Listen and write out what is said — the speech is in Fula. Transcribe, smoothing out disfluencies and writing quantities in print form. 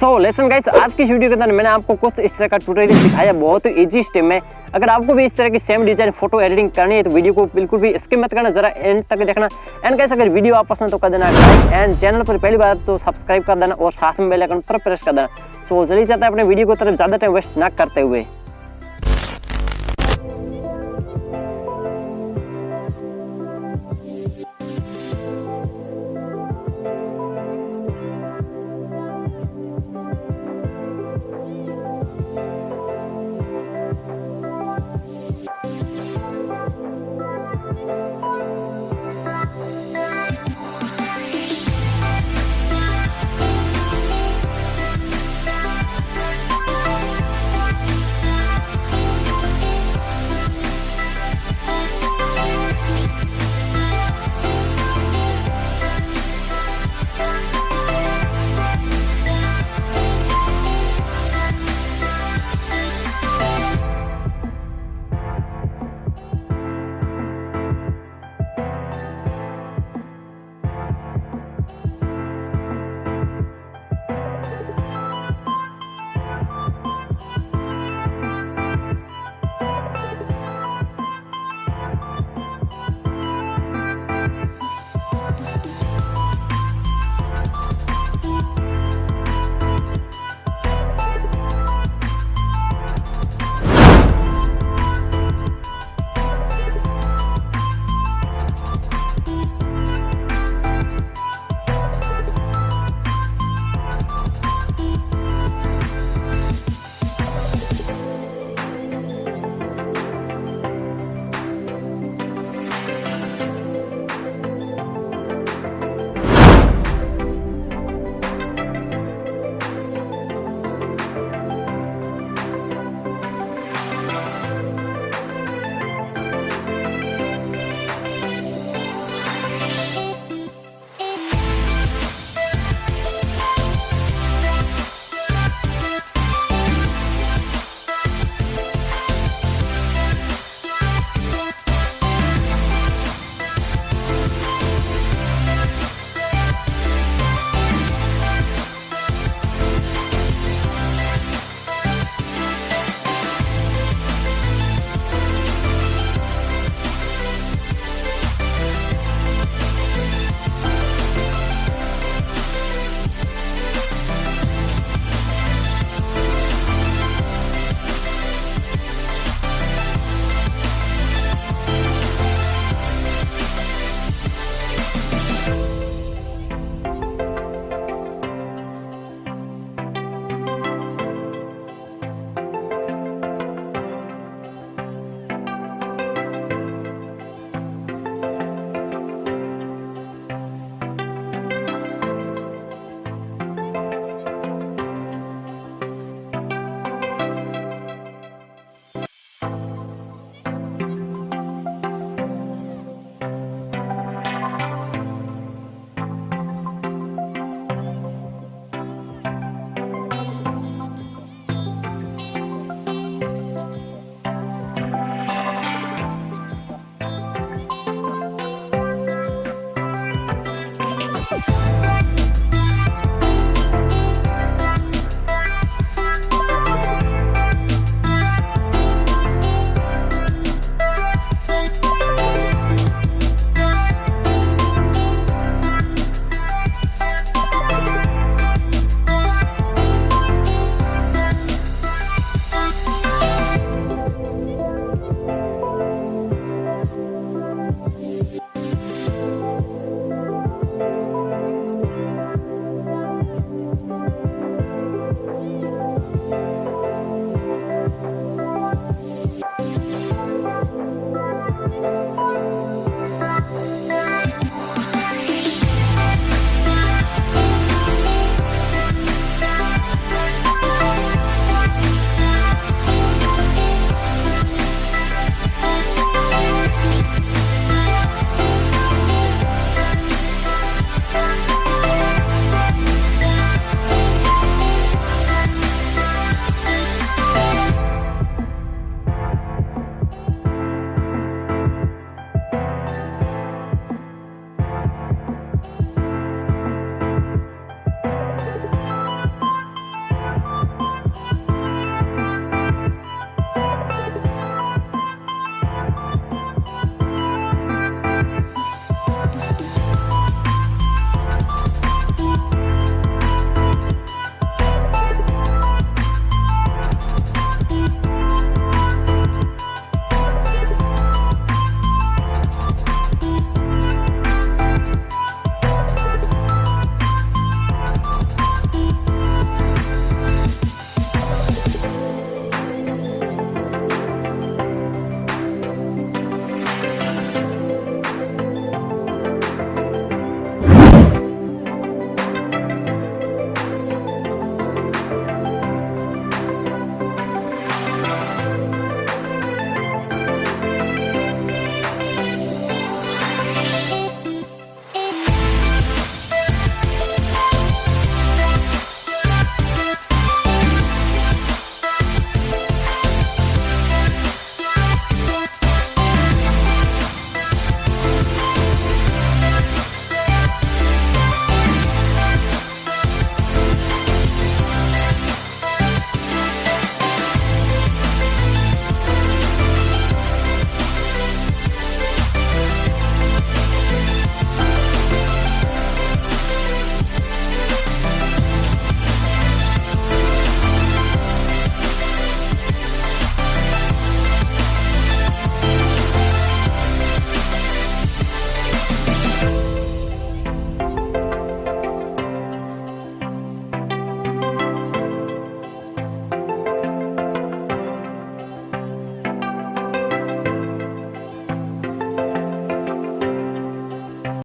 So lesson guys, आज की वीडियो के अंदर मैंने आपको कुछ इस तरह का ट्यूटोरियल सिखाया बहुत ही इजी स्टेप में। अगर आपको भी इस तरह की सेम डिजाइन फोटो एडिटिंग करनी है तो वीडियो को बिल्कुल भी स्किप मत करना, जरा एंड तक देखना। एंड गाइस, अगर वीडियो आप पसंद तो कर देना लाइक, एंड चैनल पर पहली बार तो सब्सक्राइब कर देना और साथ में बेल आइकन पर प्रेस कर देना। सो चलिए चलते हैं अपने वीडियो को तरफ, ज्यादा टाइम वेस्ट ना करते हुए।